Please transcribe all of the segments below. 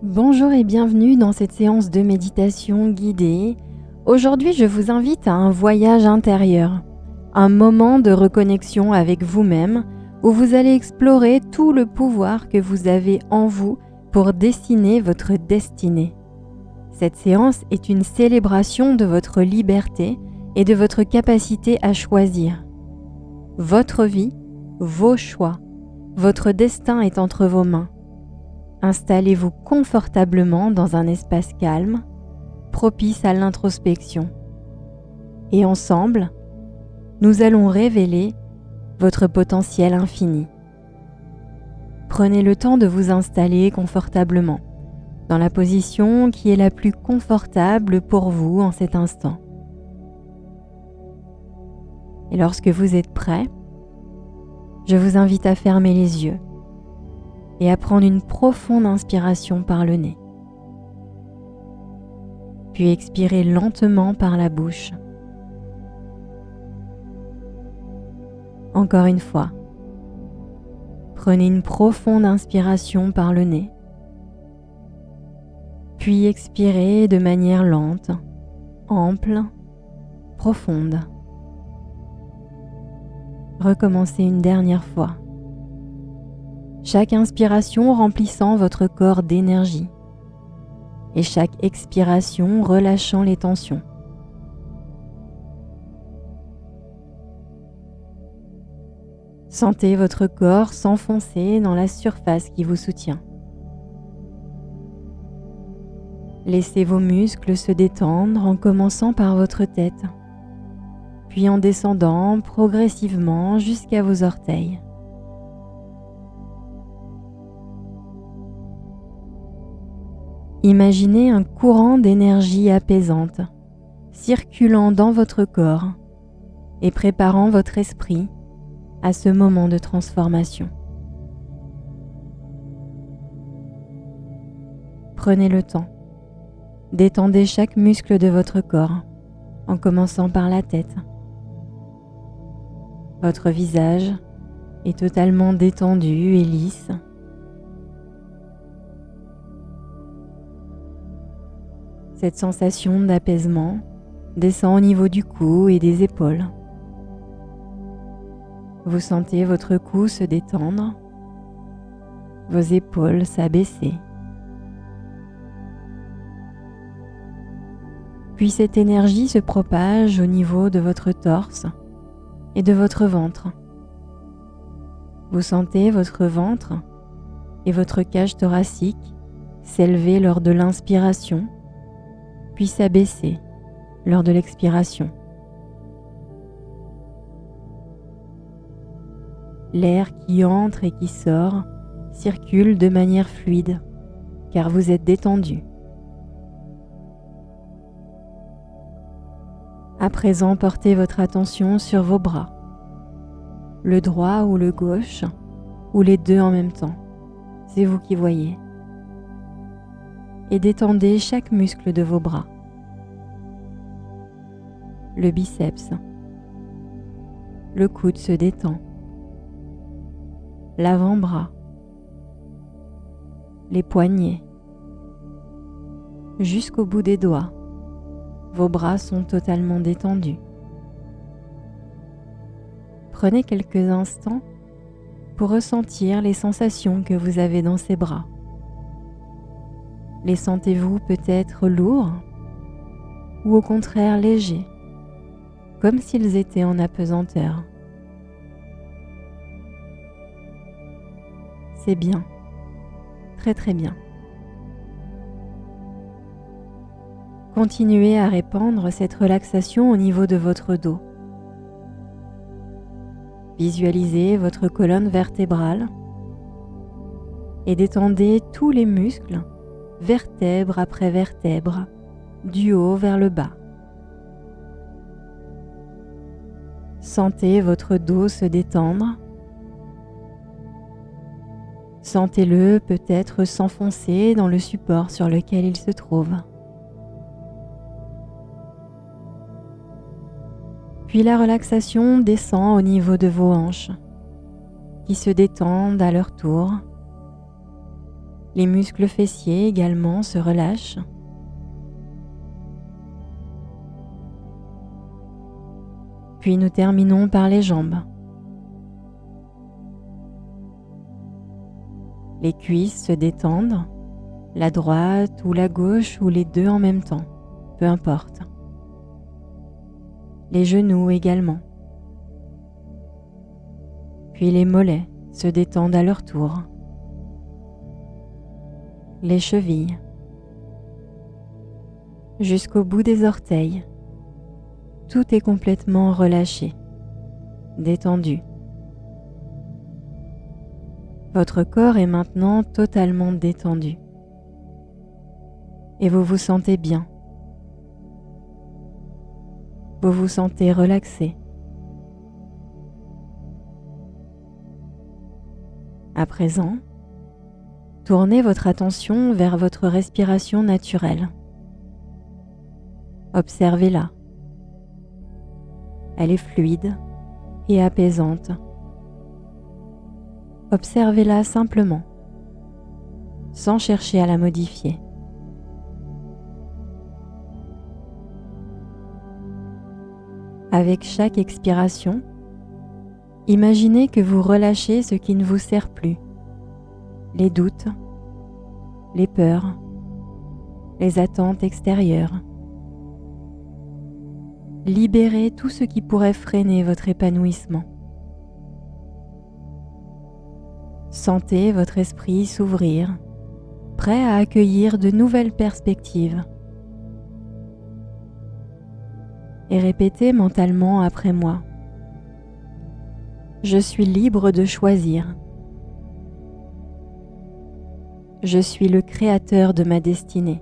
Bonjour et bienvenue dans cette séance de méditation guidée. Aujourd'hui, je vous invite à un voyage intérieur, un moment de reconnexion avec vous-même où vous allez explorer tout le pouvoir que vous avez en vous pour dessiner votre destinée. Cette séance est une célébration de votre liberté et de votre capacité à choisir. Votre vie, vos choix, votre destin est entre vos mains. Installez-vous confortablement dans un espace calme, propice à l'introspection. Et ensemble, nous allons révéler votre potentiel infini. Prenez le temps de vous installer confortablement, dans la position qui est la plus confortable pour vous en cet instant. Et lorsque vous êtes prêt, je vous invite à fermer les yeux et à prendre une profonde inspiration par le nez. Puis expirez lentement par la bouche. Encore une fois, prenez une profonde inspiration par le nez. Puis expirez de manière lente, ample, profonde. Recommencez une dernière fois. Chaque inspiration remplissant votre corps d'énergie et chaque expiration relâchant les tensions. Sentez votre corps s'enfoncer dans la surface qui vous soutient. Laissez vos muscles se détendre en commençant par votre tête, puis en descendant progressivement jusqu'à vos orteils. Imaginez un courant d'énergie apaisante circulant dans votre corps et préparant votre esprit à ce moment de transformation. Prenez le temps, détendez chaque muscle de votre corps en commençant par la tête. Votre visage est totalement détendu et lisse. Cette sensation d'apaisement descend au niveau du cou et des épaules. Vous sentez votre cou se détendre, vos épaules s'abaisser. Puis cette énergie se propage au niveau de votre torse et de votre ventre. Vous sentez votre ventre et votre cage thoracique s'élever lors de l'inspiration, puis s'abaisser lors de l'expiration. L'air qui entre et qui sort circule de manière fluide, car vous êtes détendu. À présent, portez votre attention sur vos bras, le droit ou le gauche, ou les deux en même temps, c'est vous qui voyez. Et détendez chaque muscle de vos bras. Le biceps. Le coude se détend. L'avant-bras. Les poignets. Jusqu'au bout des doigts. Vos bras sont totalement détendus. Prenez quelques instants pour ressentir les sensations que vous avez dans ces bras. Les sentez-vous peut-être lourds ou au contraire légers, comme s'ils étaient en apesanteur? C'est bien, très très bien. Continuez à répandre cette relaxation au niveau de votre dos. Visualisez votre colonne vertébrale et détendez tous les muscles, vertèbre après vertèbre, du haut vers le bas. Sentez votre dos se détendre. Sentez-le peut-être s'enfoncer dans le support sur lequel il se trouve. Puis la relaxation descend au niveau de vos hanches, qui se détendent à leur tour. Les muscles fessiers également se relâchent. Puis nous terminons par les jambes. Les cuisses se détendent, la droite ou la gauche ou les deux en même temps, peu importe. Les genoux également. Puis les mollets se détendent à leur tour. Les chevilles. Jusqu'au bout des orteils. Tout est complètement relâché, détendu. Votre corps est maintenant totalement détendu. Et vous vous sentez bien. Vous vous sentez relaxé. À présent, tournez votre attention vers votre respiration naturelle. Observez-la. Elle est fluide et apaisante. Observez-la simplement, sans chercher à la modifier. Avec chaque expiration, imaginez que vous relâchez ce qui ne vous sert plus, les doutes, les peurs, les attentes extérieures. Libérez tout ce qui pourrait freiner votre épanouissement. Sentez votre esprit s'ouvrir, prêt à accueillir de nouvelles perspectives. Et répétez mentalement après moi. Je suis libre de choisir. Je suis le créateur de ma destinée.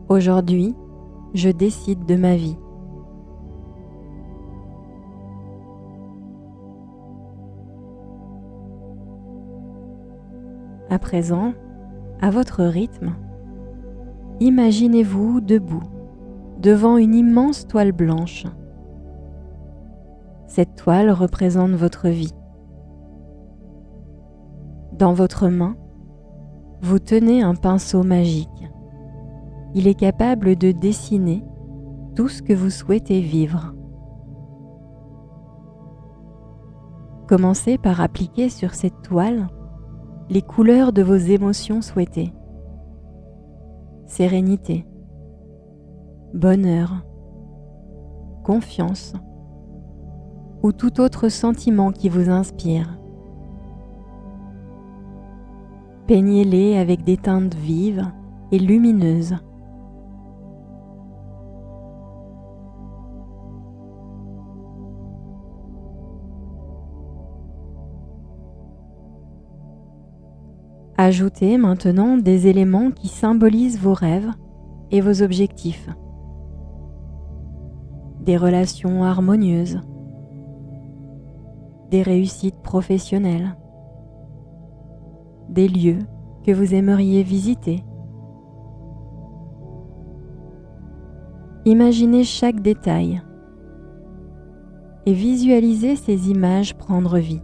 Aujourd'hui, je décide de ma vie. À présent, à votre rythme, imaginez-vous debout, devant une immense toile blanche. Cette toile représente votre vie. Dans votre main, vous tenez un pinceau magique. Il est capable de dessiner tout ce que vous souhaitez vivre. Commencez par appliquer sur cette toile les couleurs de vos émotions souhaitées. Sérénité, bonheur, confiance ou tout autre sentiment qui vous inspire. Peignez-les avec des teintes vives et lumineuses. Ajoutez maintenant des éléments qui symbolisent vos rêves et vos objectifs. Des relations harmonieuses, des réussites professionnelles, des lieux que vous aimeriez visiter. Imaginez chaque détail et visualisez ces images prendre vie.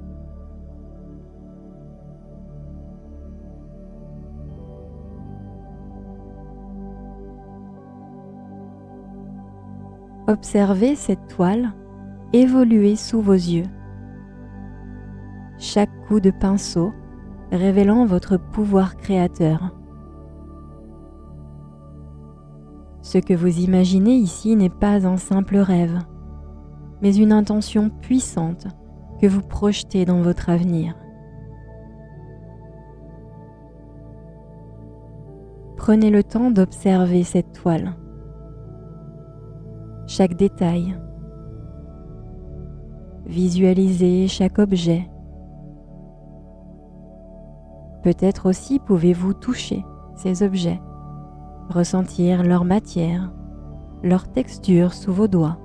Observez cette toile évoluer sous vos yeux. Chaque coup de pinceau révélant votre pouvoir créateur. Ce que vous imaginez ici n'est pas un simple rêve, mais une intention puissante que vous projetez dans votre avenir. Prenez le temps d'observer cette toile. Chaque détail. Visualisez chaque objet. Peut-être aussi pouvez-vous toucher ces objets, ressentir leur matière, leur texture sous vos doigts.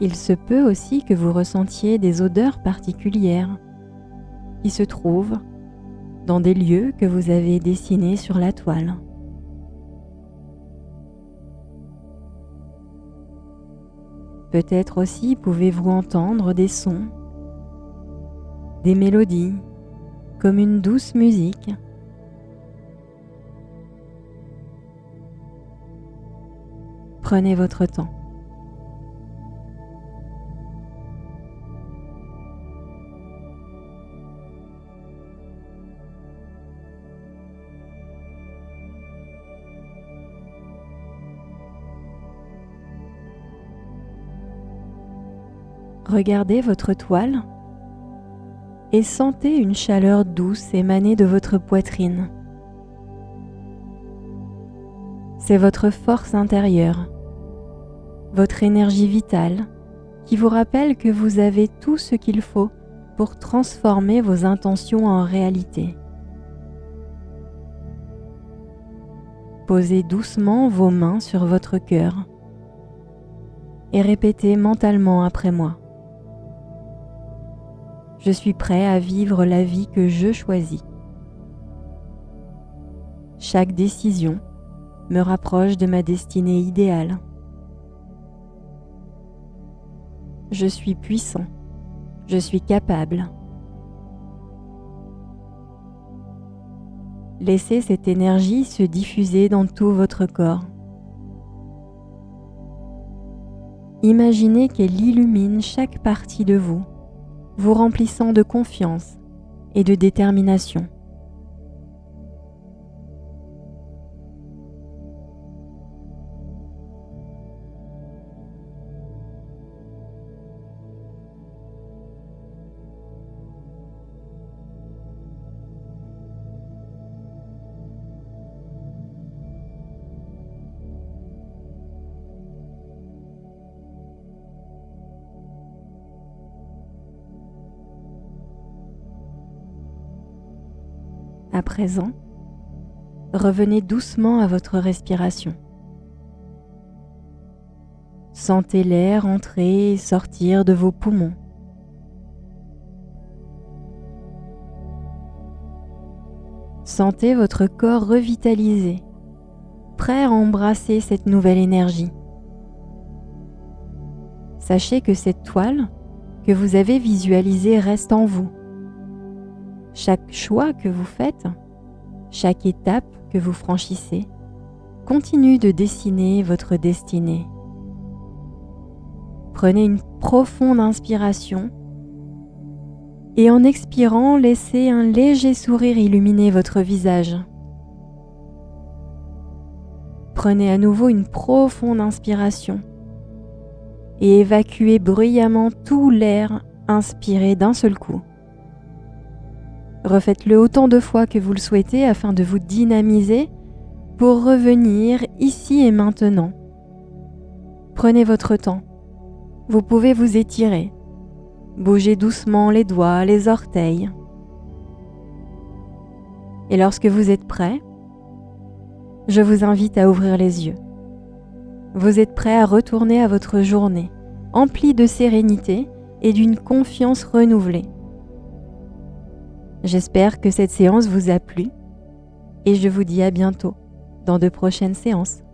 Il se peut aussi que vous ressentiez des odeurs particulières qui se trouvent dans des lieux que vous avez dessinés sur la toile. Peut-être aussi pouvez-vous entendre des sons des mélodies, comme une douce musique. Prenez votre temps. Regardez votre toile et sentez une chaleur douce émaner de votre poitrine. C'est votre force intérieure, votre énergie vitale qui vous rappelle que vous avez tout ce qu'il faut pour transformer vos intentions en réalité. Posez doucement vos mains sur votre cœur et répétez mentalement après moi. Je suis prêt à vivre la vie que je choisis. Chaque décision me rapproche de ma destinée idéale. Je suis puissant. Je suis capable. Laissez cette énergie se diffuser dans tout votre corps. Imaginez qu'elle illumine chaque partie de vous, vous remplissant de confiance et de détermination. À présent, revenez doucement à votre respiration. Sentez l'air entrer et sortir de vos poumons. Sentez votre corps revitalisé, prêt à embrasser cette nouvelle énergie. Sachez que cette toile que vous avez visualisée reste en vous. Chaque choix que vous faites, chaque étape que vous franchissez, continue de dessiner votre destinée. Prenez une profonde inspiration et en expirant, laissez un léger sourire illuminer votre visage. Prenez à nouveau une profonde inspiration et évacuez bruyamment tout l'air inspiré d'un seul coup. Refaites-le autant de fois que vous le souhaitez afin de vous dynamiser pour revenir ici et maintenant. Prenez votre temps. Vous pouvez vous étirer. Bougez doucement les doigts, les orteils. Et lorsque vous êtes prêt, je vous invite à ouvrir les yeux. Vous êtes prêt à retourner à votre journée, emplie de sérénité et d'une confiance renouvelée. J'espère que cette séance vous a plu et je vous dis à bientôt dans de prochaines séances.